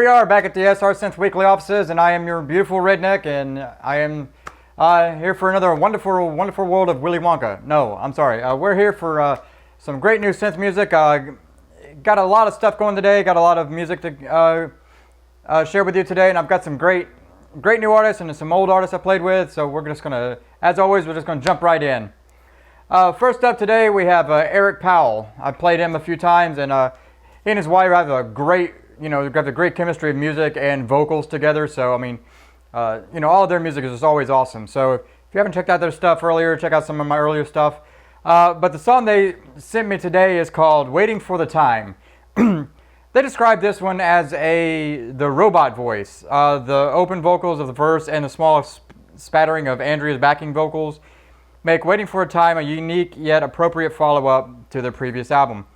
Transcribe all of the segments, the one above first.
we are back at the SR Synth Weekly offices, and I am your beautiful Redneck, and I am here for another wonderful, wonderful world of Willy Wonka. No, I'm sorry. We're here for some great new synth music. Got a lot of stuff going today. Got a lot of music to share with you today, and I've got some great new artists and some old artists I played with. So we're just gonna, as always, we're just gonna jump right in. First up today, we have Eric Powell. I've played him a few times, and he and his wife have a great, got the great chemistry of music and vocals together. So I mean, all of their music is just always awesome. So if you haven't checked out their stuff earlier, check out some of my earlier stuff. But the song they sent me today is called "Waiting for the Time." They describe this one as the robot voice. The open vocals of the verse and the small spattering of Andrea's backing vocals make "Waiting for a Time" a unique yet appropriate follow-up to their previous album.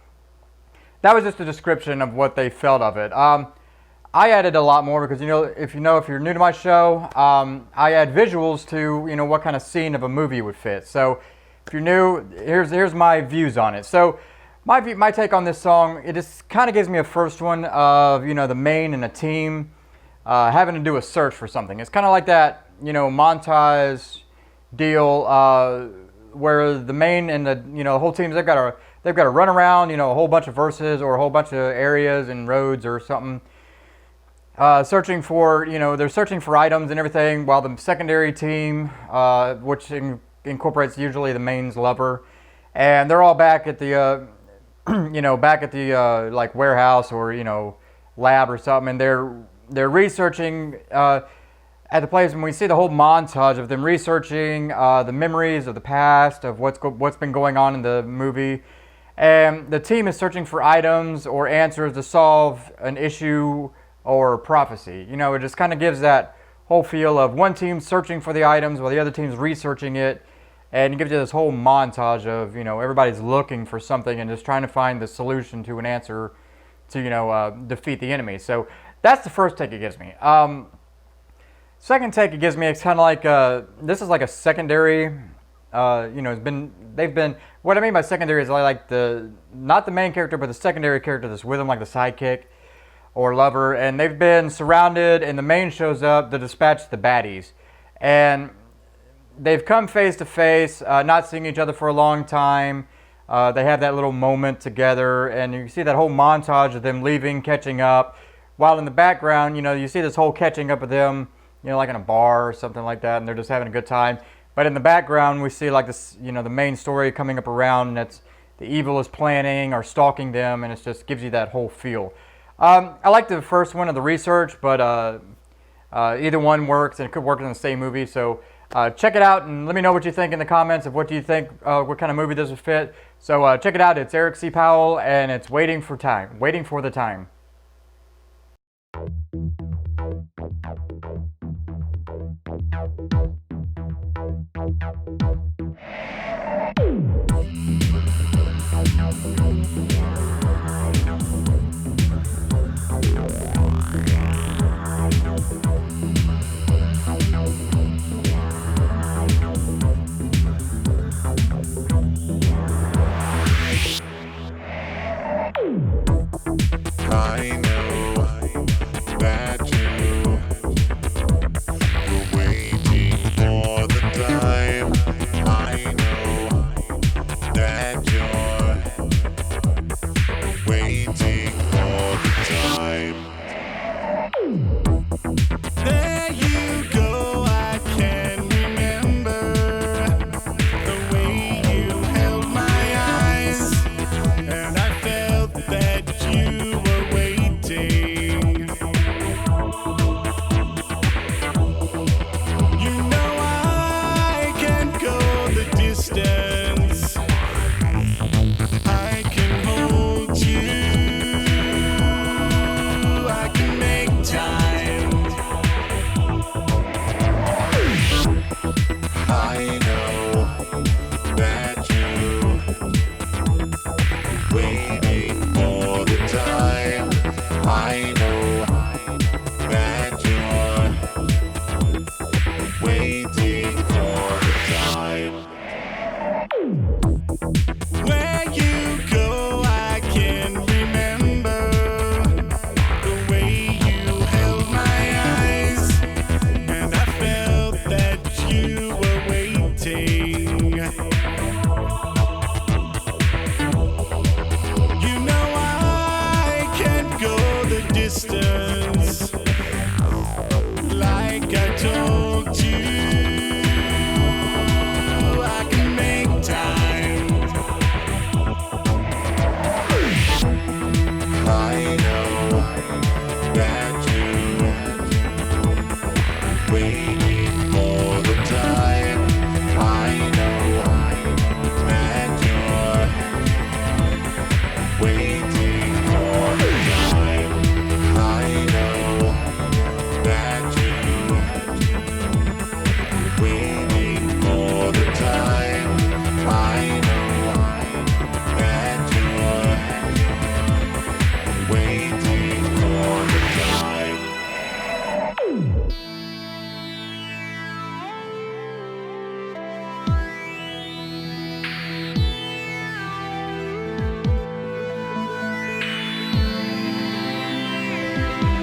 That was just a description of what they felt of it. I added a lot more because, if you're new to my show, I add visuals to, what kind of scene of a movie would fit. So if you're new, here's my views on it. So my take on this song, it just kind of gives me a first one of, the main and a team having to do a search for something. It's kind of like that, montage deal where the main and the whole team, they've got to run around, a whole bunch of verses or a whole bunch of areas and roads or something, searching for, they're searching for items and everything, while the secondary team, which incorporates usually the main's lover, and they're all back at the, like warehouse or lab or something, and they're researching at the place, and we see the whole montage of them researching the memories of the past, of what's been going on in the movie. And the team is searching for items or answers to solve an issue or prophecy. It just kind of gives that whole feel of one team searching for the items while the other team's researching it. And it gives you this whole montage of, everybody's looking for something and just trying to find the solution to an answer to, defeat the enemy. So that's the first take it gives me. Second take it gives me, it's kind of like, this is like a secondary, what I mean by secondary is like not the main character, but the secondary character that's with them, like the sidekick or lover, and they've been surrounded, and the main shows up to dispatch the baddies. And they've come face to face, not seeing each other for a long time. They have that little moment together, and you see that whole montage of them leaving, catching up, while in the background, you see this whole catching up of them, like in a bar or something like that, and they're just having a good time. But in the background, we see like this, the main story coming up around, and it's the evil is planning or stalking them, and it just gives you that whole feel. I like the first one of the research, but either one works, and it could work in the same movie. So check it out, and let me know what you think in the comments of what do you think, what kind of movie this would fit. So check it out. It's Eric C. Powell, and it's Waiting for the Time. told you I can make time. I know that you're waiting for the time. I know that you're waiting for the time. I know that you're waiting for the time. I know that you're waiting for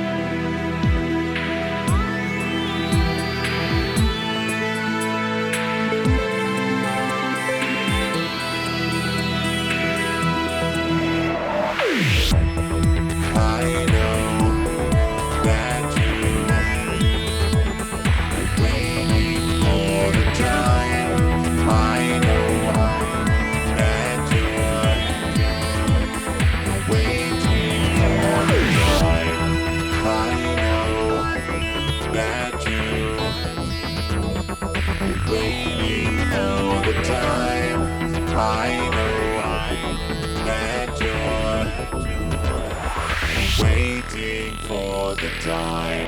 the time. I know that you're waiting for the time. I know that you're waiting for the time. I know that you're waiting for the time. I know that you're waiting for the time.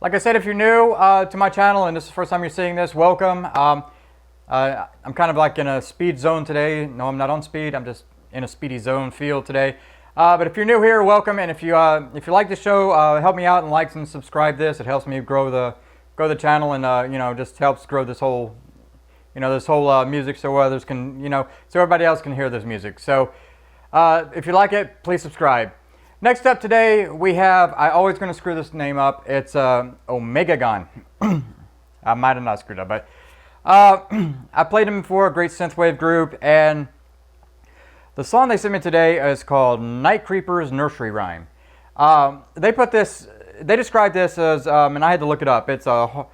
Like I said, if you're new to my channel and this is the first time you're seeing this, welcome. I'm kind of like in a speed zone today. No, I'm not on speed. I'm just in a speedy zone feel today. But if you're new here, welcome. And if you like the show, help me out and like and subscribe this. It helps me grow the channel and you know, just helps grow this whole music so others can, so everybody else can hear this music. So if you like it, please subscribe. Next up today, we have, I always going to screw this name up, it's Omegagon. I might have not screwed up, but I played them before, a great synthwave group, and the song they sent me today is called Night Creeper's Nursery Rhyme. They described this as, and I had to look it up, it's a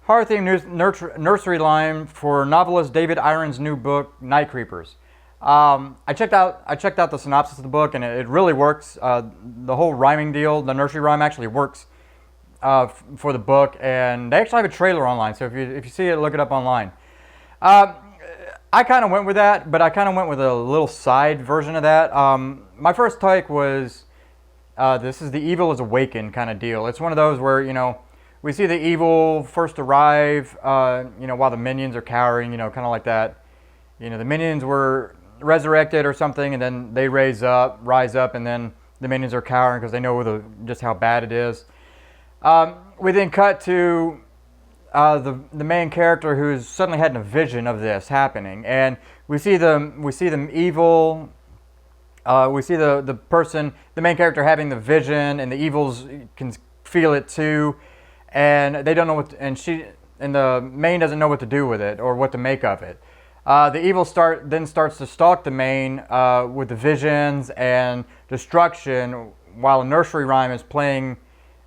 horror-themed nursery rhyme for novelist David Iron's new book, Night Creepers. I checked out the synopsis of the book, and it really works. The whole rhyming deal, the nursery rhyme actually works for the book, and they actually have a trailer online. So if you see it, look it up online. I kind of went with that, but I kind of went with a little side version of that. My first take was this is the evil is awakened kind of deal. It's one of those where we see the evil first arrive, while the minions are cowering, kind of like that. The minions were resurrected or something, and then they rise up, and then the minions are cowering because they know just how bad it is. We then cut to the main character who's suddenly had a vision of this happening, and we see them evil. We see the person, the main character, having the vision, and the evils can feel it too. And they don't know and the main doesn't know what to do with it or what to make of it. The evil then starts to stalk the main with the visions and destruction, while a nursery rhyme is playing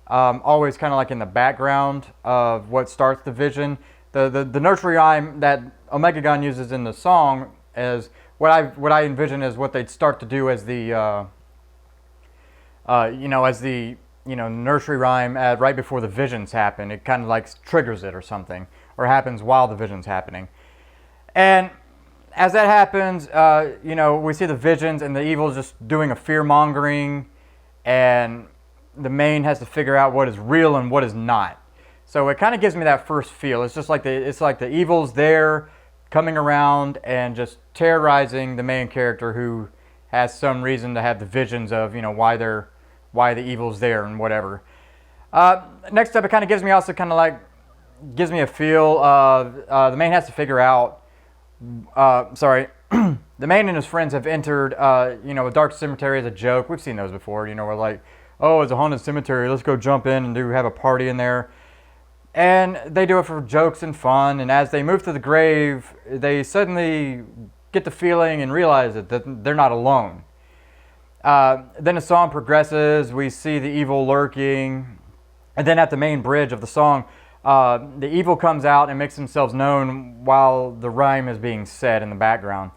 always kind of like in the background of what starts the vision. The nursery rhyme that Omegagon uses in the song is what I envision is what they'd start to do as the nursery rhyme right before the visions happen. It kind of like triggers it or something, or happens while the vision's happening. And as that happens, we see the visions, and the evil's just doing a fear-mongering, and the main has to figure out what is real and what is not. So it kind of gives me that first feel. It's just like the evil's there, coming around and just terrorizing the main character, who has some reason to have the visions of why the evil's there and whatever. Next up, it kind of gives me a feel of the main has to figure out. The main and his friends have entered a dark cemetery as a joke. We've seen those before. We're like, oh, it's a haunted cemetery. Let's go jump in and have a party in there. And they do it for jokes and fun. And as they move to the grave, they suddenly get the feeling and realize that they're not alone. Then the song progresses. We see the evil lurking. And then at the main bridge of the song, the evil comes out and makes themselves known while the rhyme is being said in the background.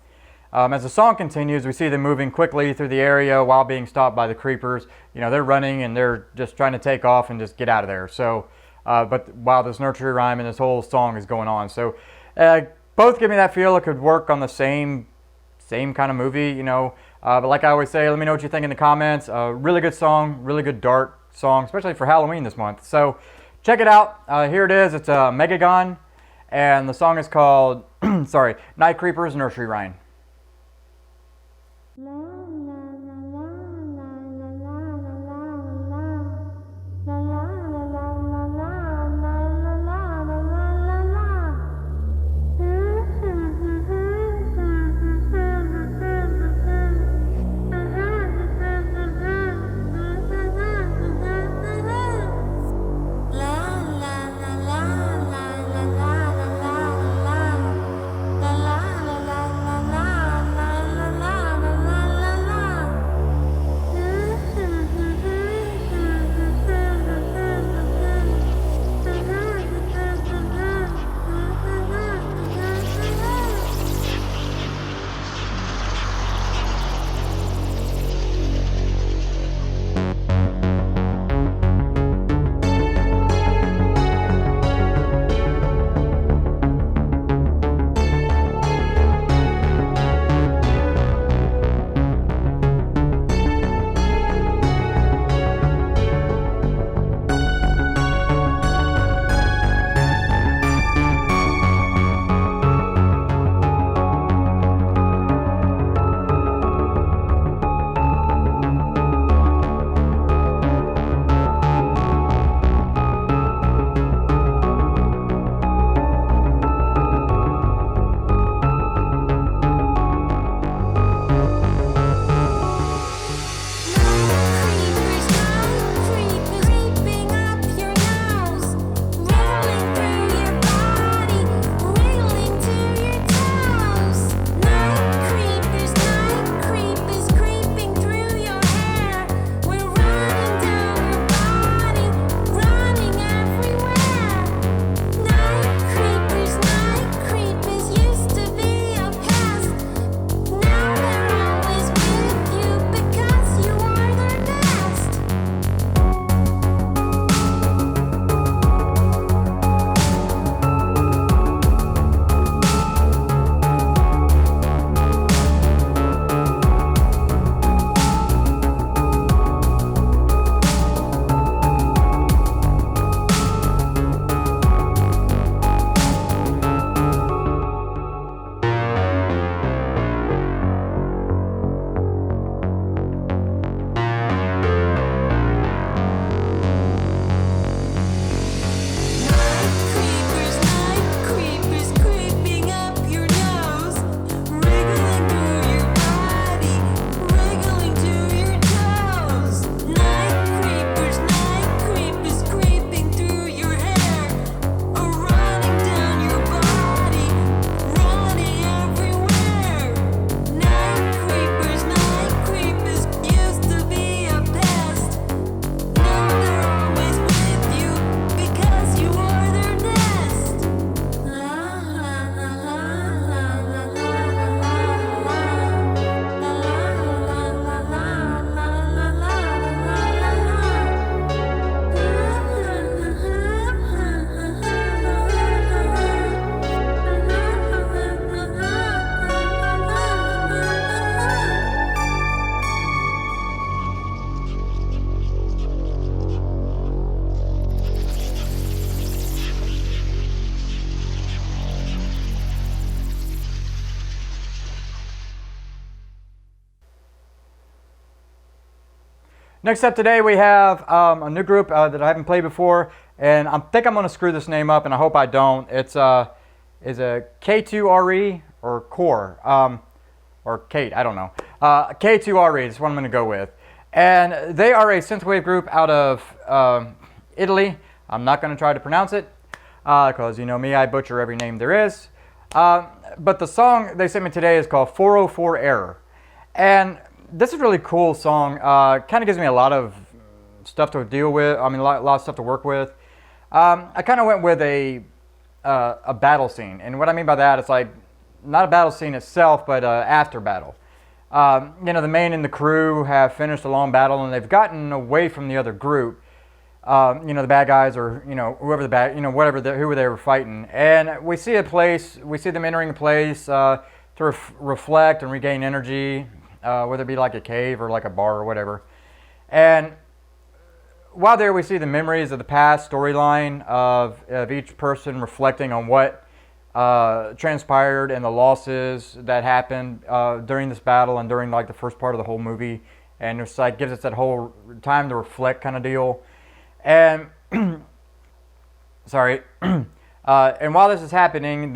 As the song continues, we see them moving quickly through the area while being stopped by the creepers. You know, they're running and they're just trying to take off and just get out of there. So, but while this nursery rhyme and this whole song is going on. So, both give me that feel it could work on the same kind of movie, you know. But like I always say, let me know what you think in the comments. Really good song, really good dark song, especially for Halloween this month. So check it out. Here it is. It's Omegagon, and the song is called Night Creepers Nursery Rhyme. Next up today we have a new group that I haven't played before, and I think I'm going to screw this name up, and I hope I don't. It's a K2RE or Core, or Kate, I don't know. K2RE is what I'm going to go with. And they are a synthwave group out of Italy. I'm not going to try to pronounce it, because you know me, I butcher every name there is. But the song they sent me today is called 404 Error. And this is a really cool song. Kind of gives me a lot of stuff to deal with. I mean, a lot of stuff to work with. I kind of went with a battle scene, and what I mean by that is like not a battle scene itself, but after battle. The main and the crew have finished a long battle, and they've gotten away from the other group. The bad guys, or whoever the bad, who they were fighting, and we see them entering a place to reflect and regain energy, whether it be like a cave or like a bar or whatever. And while there, we see the memories of the past storyline of each person reflecting on what transpired and the losses that happened during this battle and during like the first part of the whole movie, and it's like gives us that whole time to reflect kind of deal. And sorry, and while this is happening,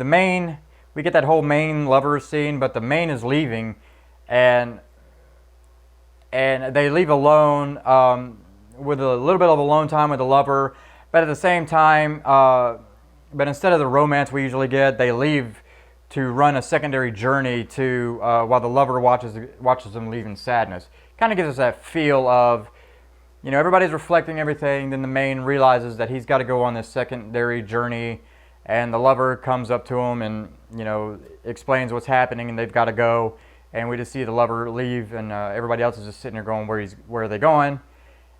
we get that whole main lover scene, but the main is leaving, and they leave alone with a little bit of alone time with the lover, but at the same time. But instead of the romance we usually get, they leave to run a secondary journey to while the lover watches them leave in sadness. Kind of gives us that feel of, everybody's reflecting everything. Then the main realizes that he's got to go on this secondary journey, and the lover comes up to him and explains what's happening, and they've got to go. And we just see the lover leave, and everybody else is just sitting there going, where are they going?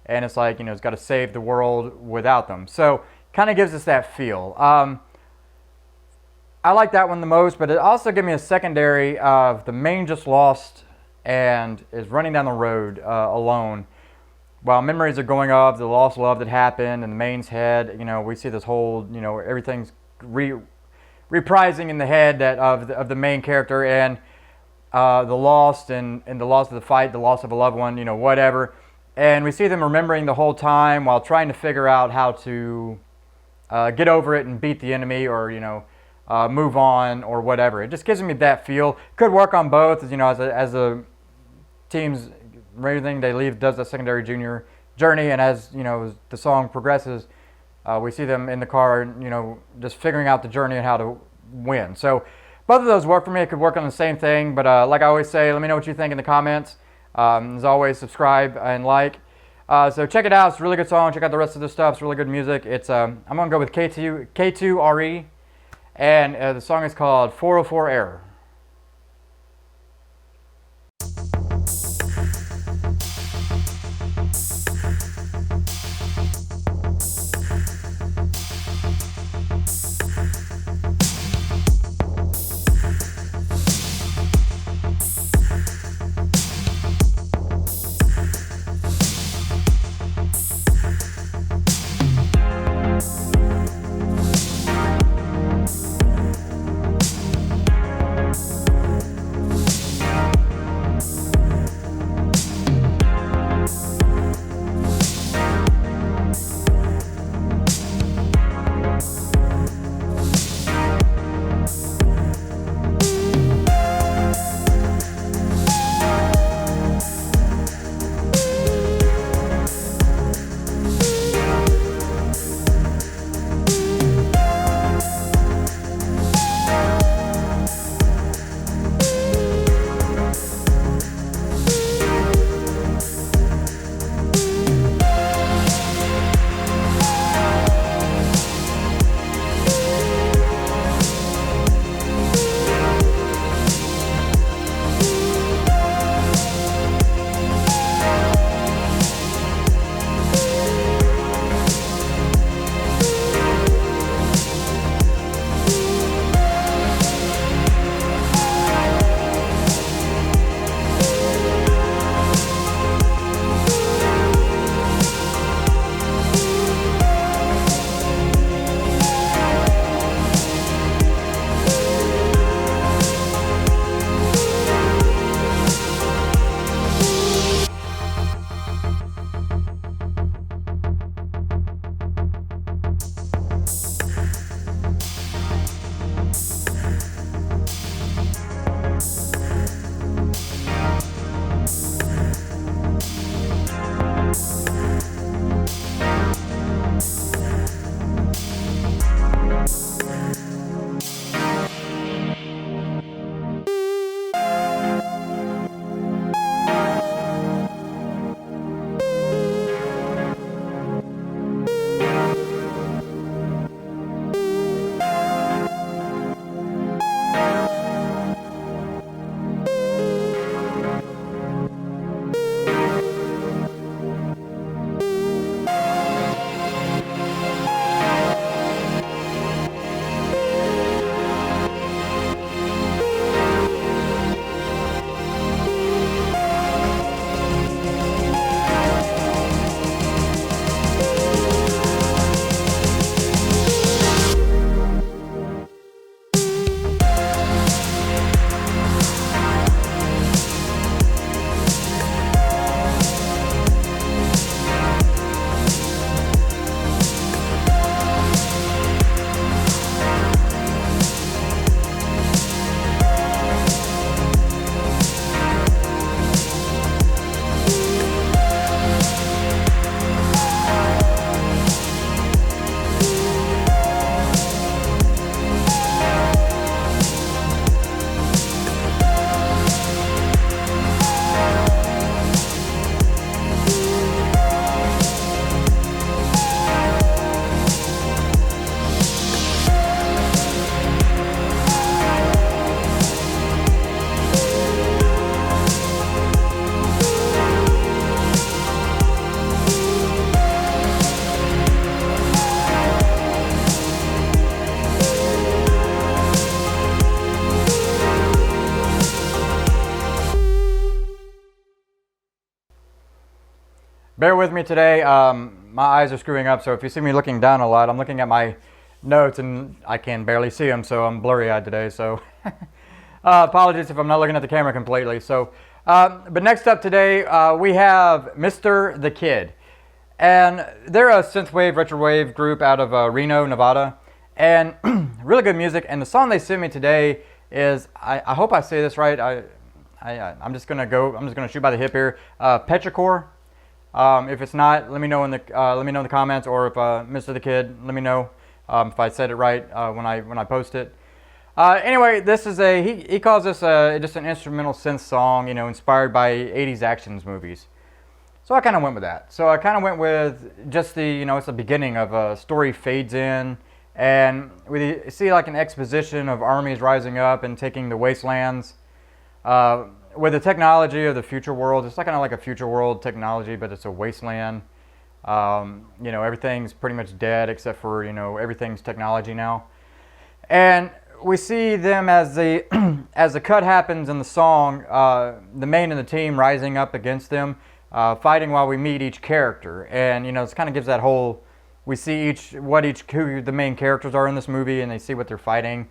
And it's like it's got to save the world without them. So. Kind of gives us that feel. I like that one the most, but it also gives me a secondary of the main just lost and is running down the road alone, while memories are going of the lost love that happened in the main's head. We see this whole, everything's reprising in the head of the main character, and the lost and the loss of the fight, the loss of a loved one, whatever. And we see them remembering the whole time while trying to figure out how to get over it and beat the enemy, or move on or whatever. It just gives me that feel. Could work on both, as a team's everything they leave does the secondary junior journey, and as the song progresses, we see them in the car, just figuring out the journey and how to win. So both of those work for me. It could work on the same thing, but like I always say, let me know what you think in the comments. As always, subscribe and like. So check it out. It's a really good song. Check out the rest of the stuff. It's really good music. It's I'm gonna go with K2RE, and the song is called 404 Error. Bear with me today. My eyes are screwing up, so if you see me looking down a lot, I'm looking at my notes and I can barely see them, so I'm blurry-eyed today. So apologies if I'm not looking at the camera completely. So, but next up today, we have Mr. the Kid. And they're a synthwave, retrowave group out of Reno, Nevada. And really good music. And the song they sent me today is, I hope I say this right. I'm just gonna shoot by the hip here. Petrichor. If it's not, let me know in the comments, or if Mr. the Kid, let me know if I said it right when I post it. Anyway, this is he calls this just an instrumental synth song, inspired by 80s actions movies. So I kind of went with that. So I kind of went with just it's the beginning of a story fades in, and we see like an exposition of armies rising up and taking the wastelands. With the technology of the future world, it's kind of like a future world technology, but it's a wasteland. Everything's pretty much dead except for, everything's technology now. And we see them as the cut happens in the song, the main and the team rising up against them. Fighting while we meet each character, and it kind of gives that whole. We see who the main characters are in this movie, and they see what they're fighting,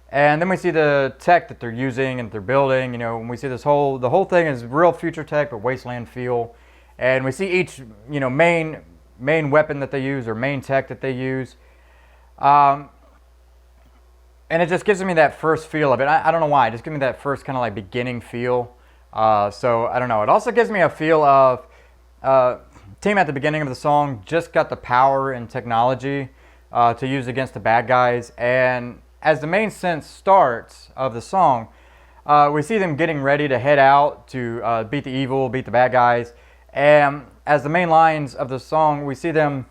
and then we see the tech that they're using and they're building. And we see the whole thing is real future tech, but wasteland feel, and we see each main weapon that they use or main tech that they use, and it just gives me that first feel of it. I don't know why, it just gives me that first kind of like beginning feel. So I don't know. It also gives me a feel of team at the beginning of the song just got the power and technology to use against the bad guys. And as the main sense starts of the song, we see them getting ready to head out to beat the evil, beat the bad guys. And as the main lines of the song, we see them.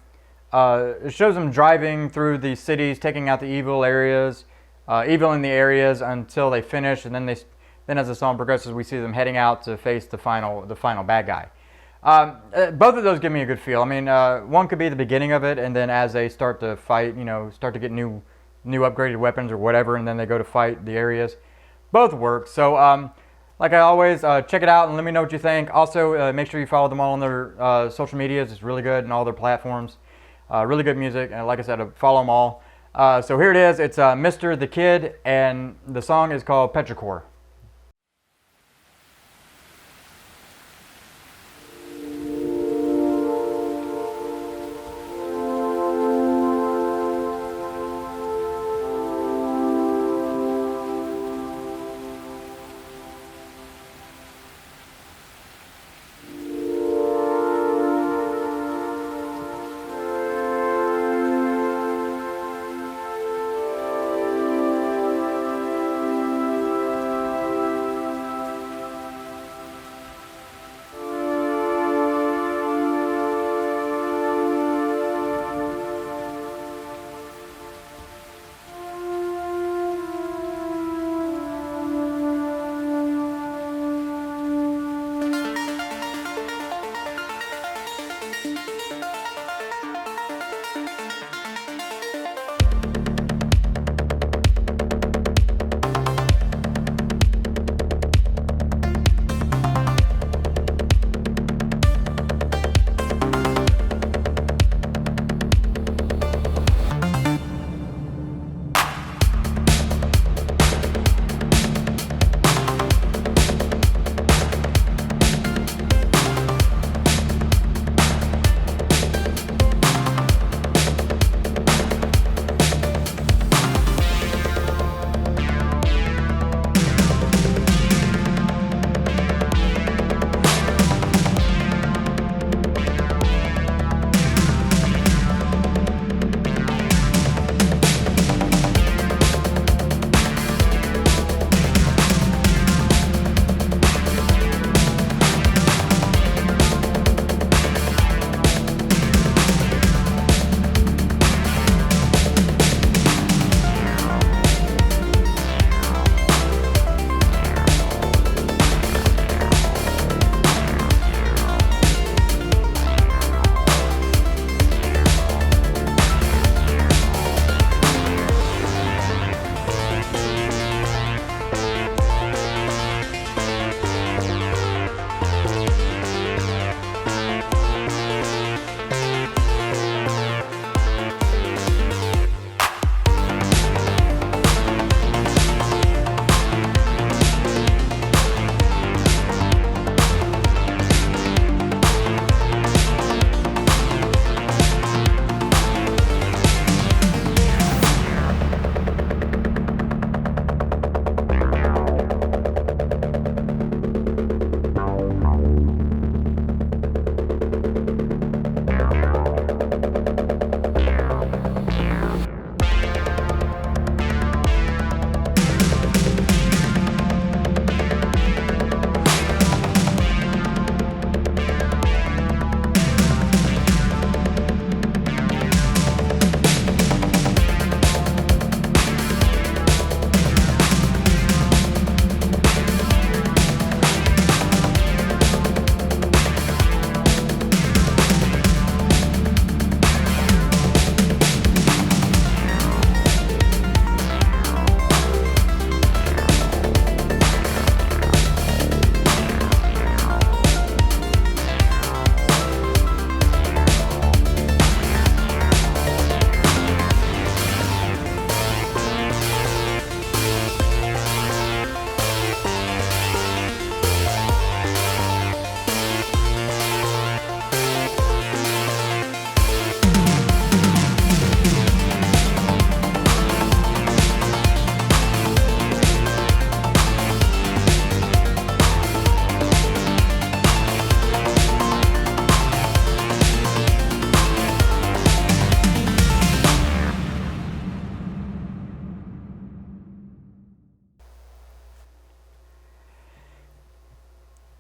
It shows them driving through the cities, taking out the evil in the areas until they finish, and then as the song progresses, we see them heading out to face the final bad guy. Both of those give me a good feel. I mean, one could be the beginning of it, and then as they start to fight, start to get new upgraded weapons or whatever, and then they go to fight the areas. Both work. So, like I always, check it out and let me know what you think. Also, make sure you follow them all on their social medias. It's really good, and all their platforms. Really good music, and like I said, follow them all. So here it is. It's Mr. the Kid, and the song is called Petrichor.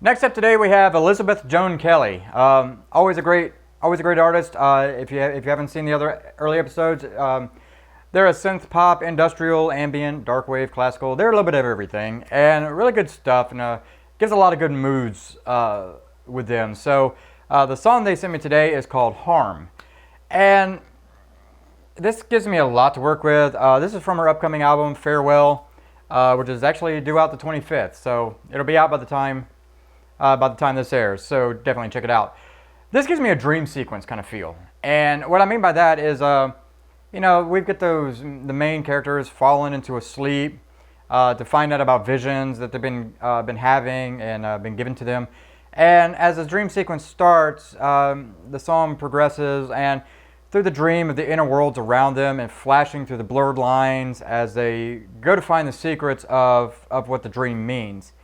Next up today we have Elizabeth Joan Kelly. Always a great artist. If you haven't seen the other early episodes, they're a synth pop, industrial, ambient, dark wave, classical. They're a little bit of everything, and really good stuff, and gives a lot of good moods with them. So the song they sent me today is called Harm, and this gives me a lot to work with. This is from her upcoming album Farewell, which is actually due out the 25th. So it'll be out by the time this airs. So definitely check it out. This gives me a dream sequence kind of feel, and what I mean by that is, we've got the main characters falling into a sleep to find out about visions that they've been having and been given to them. And as the dream sequence starts, the song progresses, and through the dream of the inner worlds around them and flashing through the blurred lines as they go to find the secrets of what the dream means.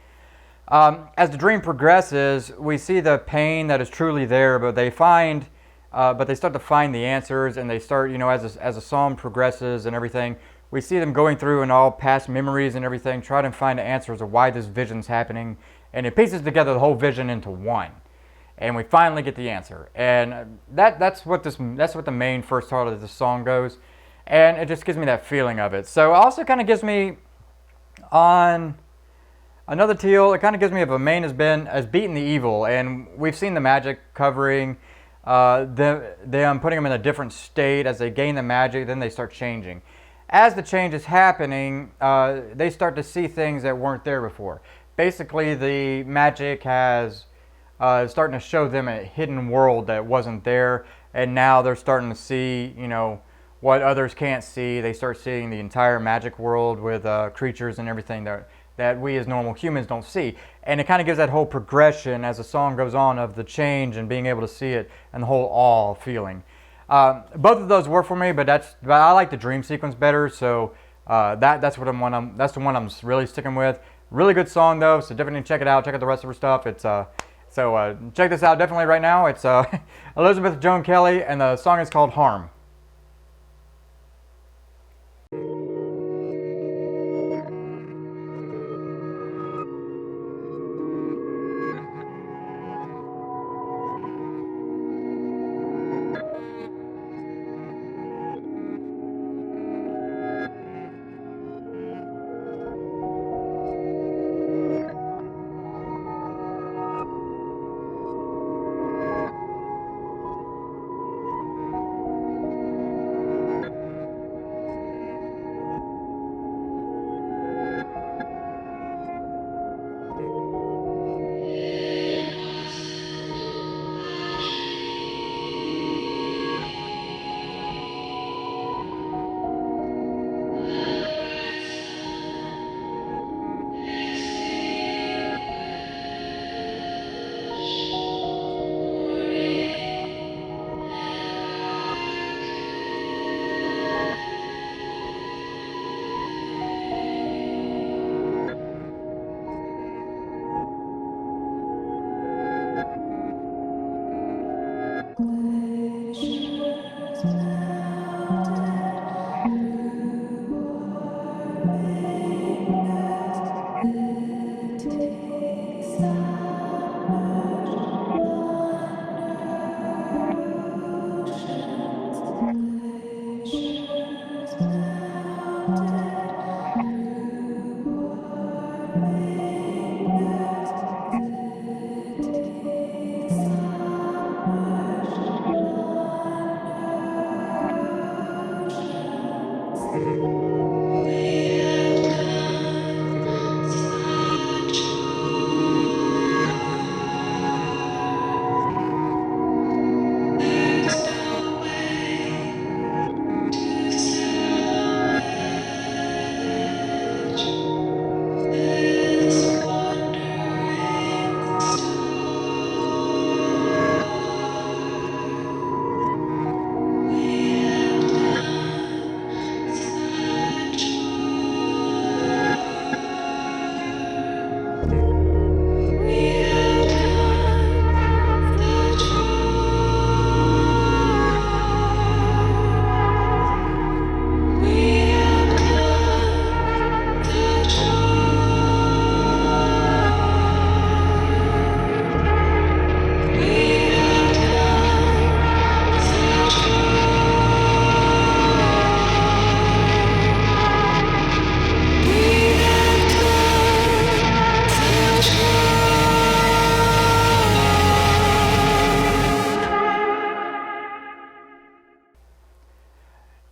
As the dream progresses, we see the pain that is truly there, but they start to find the answers, and they start, as the song progresses and everything, we see them going through and all past memories and everything, trying to find the answers of why this vision's happening, and it pieces together the whole vision into one. And we finally get the answer, and that's what the main first part of the song goes, and it just gives me that feeling of it. So it also kind of gives me on another teal. It kind of gives me of a main has beaten the evil, and we've seen the magic covering them putting them in a different state as they gain the magic. Then they start changing. As the change is happening, they start to see things that weren't there before. Basically, the magic has starting to show them a hidden world that wasn't there, and now they're starting to see, what others can't see. They start seeing the entire magic world with creatures and everything that we as normal humans don't see. And it kind of gives that whole progression as the song goes on of the change and being able to see it and the whole awe feeling. Both of those work for me, but I like the dream sequence better, so that's the one I'm really sticking with. Really good song though, so definitely check it out. Check out the rest of her stuff. So check this out definitely right now. It's Elizabeth Joan Kelly, and the song is called Harm.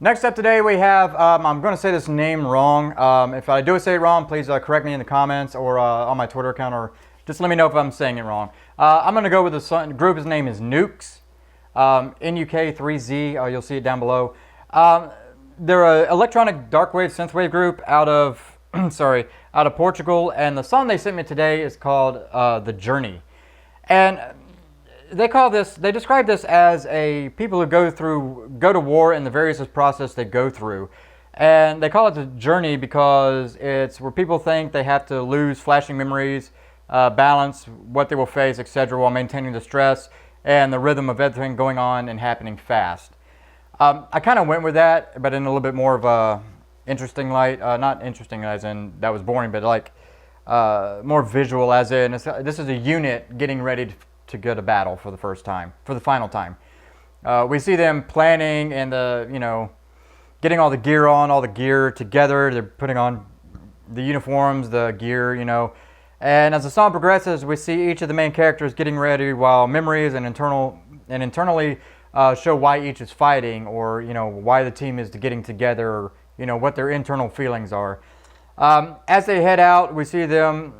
Next up today we have, I'm going to say this name wrong. If I do say it wrong, please correct me in the comments or on my Twitter account, or just let me know if I'm saying it wrong. I'm going to go with the group's name is Nukes, NUK3Z, you'll see it down below. They're an electronic darkwave synthwave group out of out of Portugal, and the song they sent me today is called The Journey. And they describe this as a people who go to war and the various process they go through. And they call it The Journey because it's where people think they have to lose flashing memories, balance what they will face, etc., while maintaining the stress and the rhythm of everything going on and happening fast. I kind of went with that, but in a little bit more of a interesting light. Not interesting as in that was boring, but like more visual as in this is a unit getting ready to go to battle for the final time. We see them planning and getting all the gear on, all the gear together. They're putting on the uniforms, the gear, And as the song progresses, we see each of the main characters getting ready while memories and internally show why each is fighting, or why the team is getting together, or what their internal feelings are. As they head out, we see them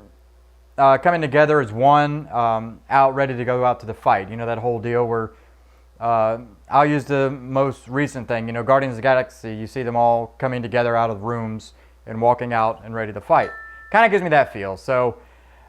coming together as one, out ready to go out to the fight. That whole deal where I'll use the most recent thing. Guardians of the Galaxy. You see them all coming together out of rooms and walking out and ready to fight. Kind of gives me that feel. So.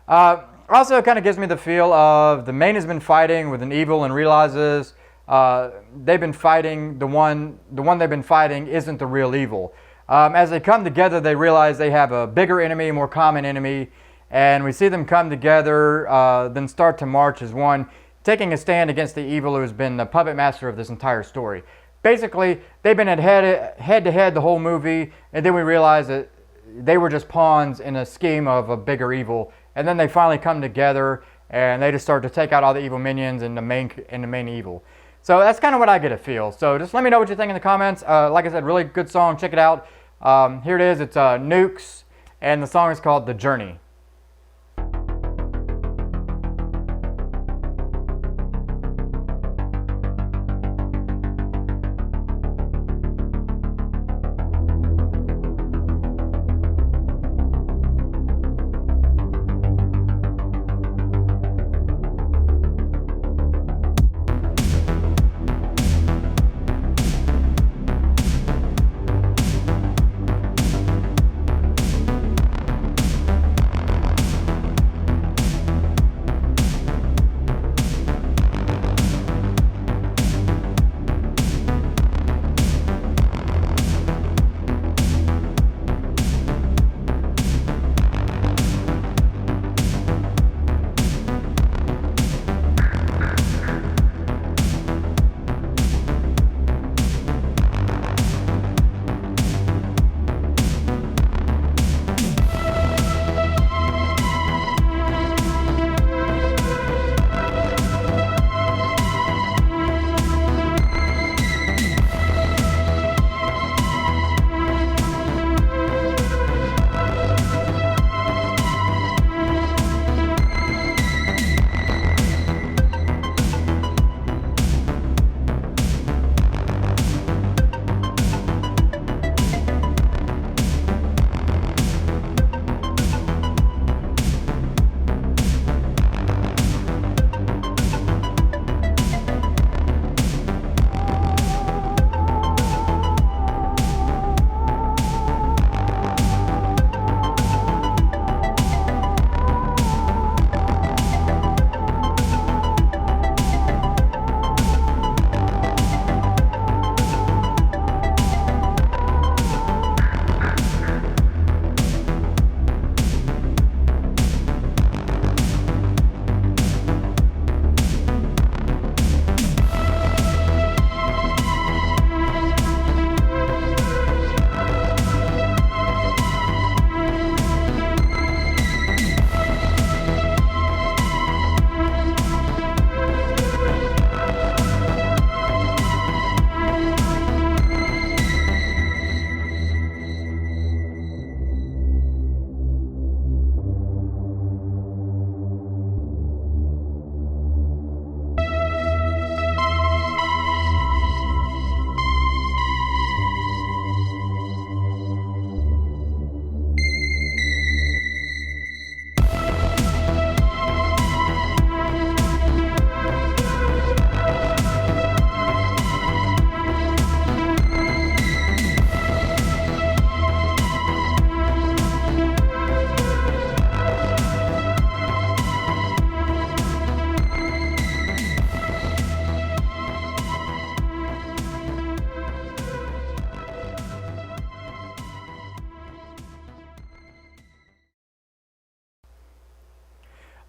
Also kind of gives me the feel of the main has been fighting with an evil and realizes they've been fighting, the one they've been fighting isn't the real evil. As they come together, they realize they have a bigger enemy, a more common enemy, and we see them come together, then start to march as one, taking a stand against the evil who has been the puppet master of this entire story. Basically, they've been head to head the whole movie, and then we realize that they were just pawns in a scheme of a bigger evil. And then they finally come together and they just start to take out all the evil minions and the main evil. So that's kind of what I get a feel. So just let me know what you think in the comments. Like I said, really good song. Check it out. Here it is. It's Nukes, and the song is called The Journey.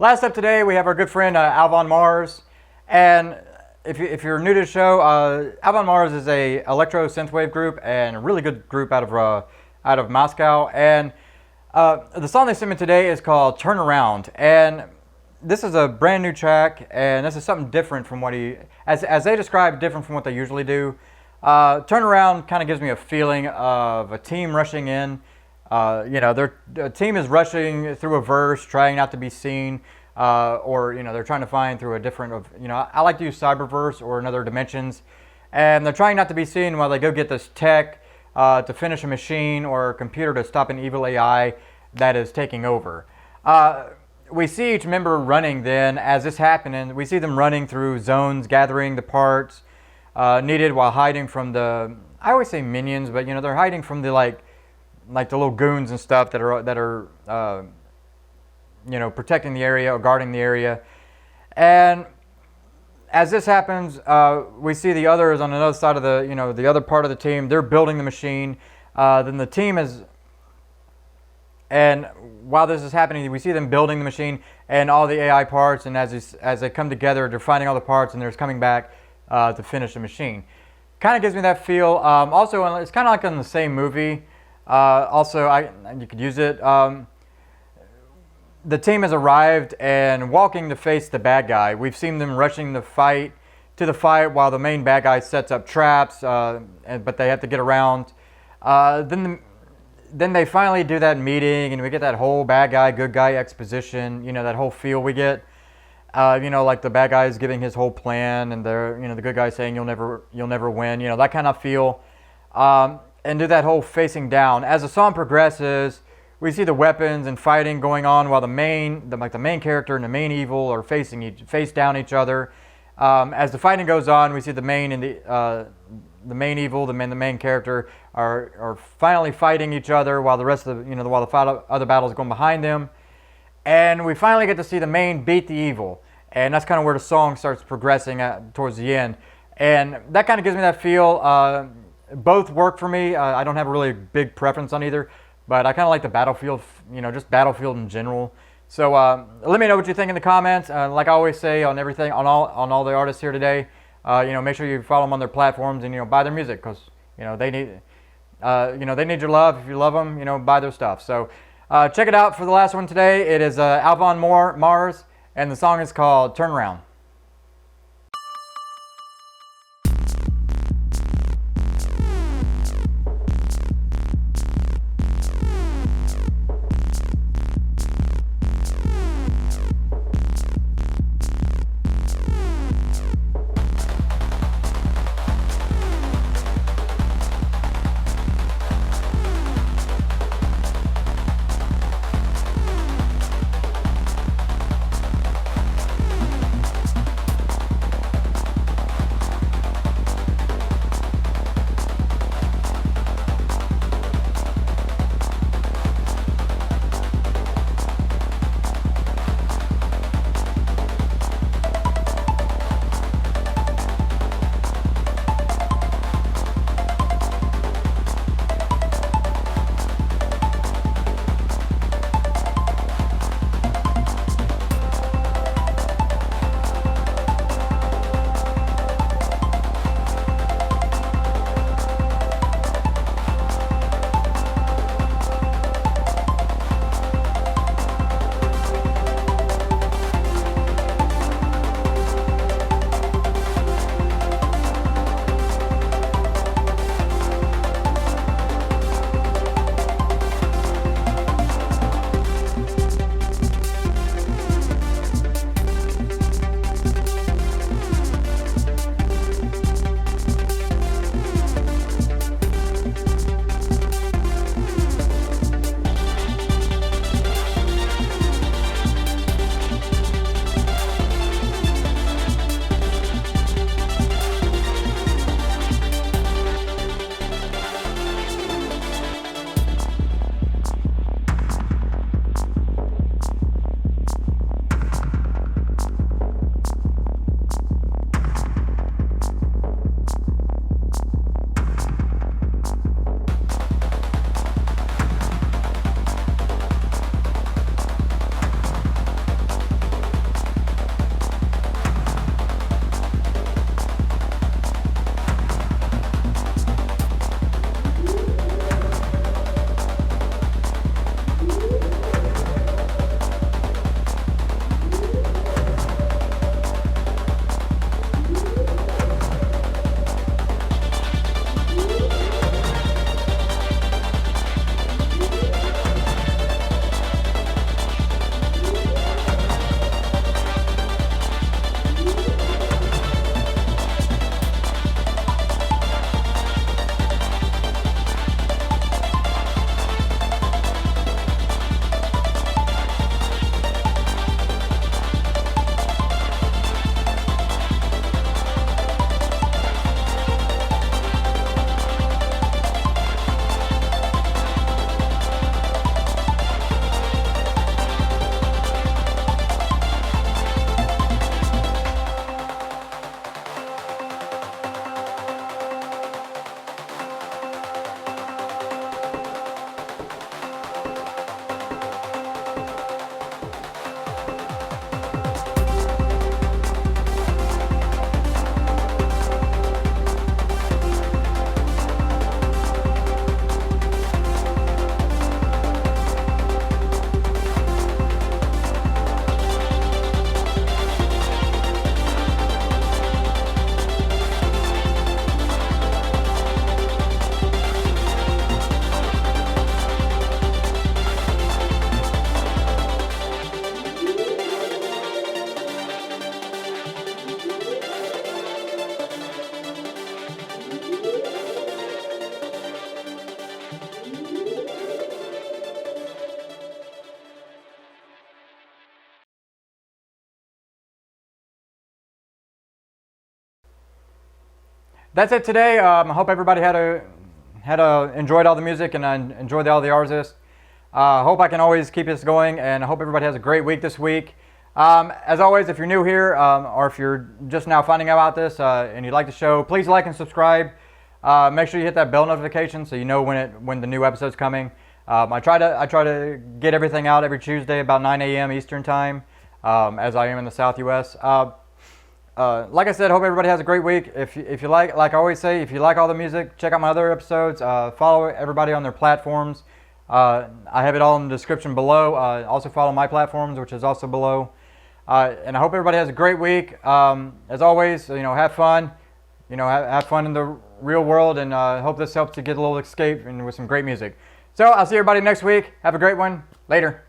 Last up today, we have our good friend Alvonmars. And if you're new to the show, Alvonmars is a electro synthwave group and a really good group out of Moscow. And the song they sent me today is called "Turn Around." And this is a brand new track, and this is something different from what as they describe, different from what they usually do. Turn Around kind of gives me a feeling of a team rushing in. Their team is rushing through a verse, trying not to be seen, or they're trying to find through a different I like to use cyberverse or another dimensions, and they're trying not to be seen while they go get this tech to finish a machine or a computer to stop an evil AI that is taking over. We see each member running then as this happening. We see them running through zones, gathering the parts needed while hiding from I always say minions, but they're hiding from the like the little goons and stuff that are protecting the area or guarding the area. And as this happens, we see the others on another side of the other part of the team. They're building the machine. Then the team is. And while this is happening, we see them building the machine and all the AI parts. And as they come together, they're finding all the parts and they're coming back to finish the machine. Kind of gives me that feel. Also, it's kind of like in the same movie. You could use it. The team has arrived and walking to face the bad guy. We've seen them rushing to the fight while the main bad guy sets up traps, but they have to get around. Then they finally do that meeting, and we get that whole bad guy, good guy exposition. That whole feel we get. Like the bad guy is giving his whole plan, and the good guy saying you'll never win. That kind of feel. And do that whole facing down. As the song progresses, we see the weapons and fighting going on while the main character and the main evil are face down each other. As the fighting goes on, we see the main and the main evil, the main character are finally fighting each other while the rest of while the other battles are going behind them. And we finally get to see the main beat the evil. And that's kind of where the song starts progressing towards the end. And that kind of gives me that feel. Both work for me. I don't have a really big preference on either, but I kind of like the Battlefield, just Battlefield in general. So let me know what you think in the comments. Like I always say on everything, on all the artists here today, make sure you follow them on their platforms and buy their music because they need your love. If you love them, buy their stuff. So check it out for the last one today. It is Alvonmars, and the song is called "Turn Around." that's it today. I hope everybody enjoyed all the music and enjoyed all the artists. Hope I can always keep this going, and I hope everybody has a great week this week. As always, if you're new here or if you're just now finding out about this and you like the show, please like and subscribe. Make sure you hit that bell notification so you know when the new episode's coming. I try to get everything out every Tuesday about 9 a.m. Eastern time, as I am in the South U.S. Like I said, hope everybody has a great week. If you like I always say, if you like all the music, check out my other episodes. Follow everybody on their platforms. I have it all in the description below. Also follow my platforms, which is also below. And I hope everybody has a great week. As always, have fun. Have fun in the real world, and hope this helps you get a little escape and with some great music. So I'll see everybody next week. Have a great one. Later.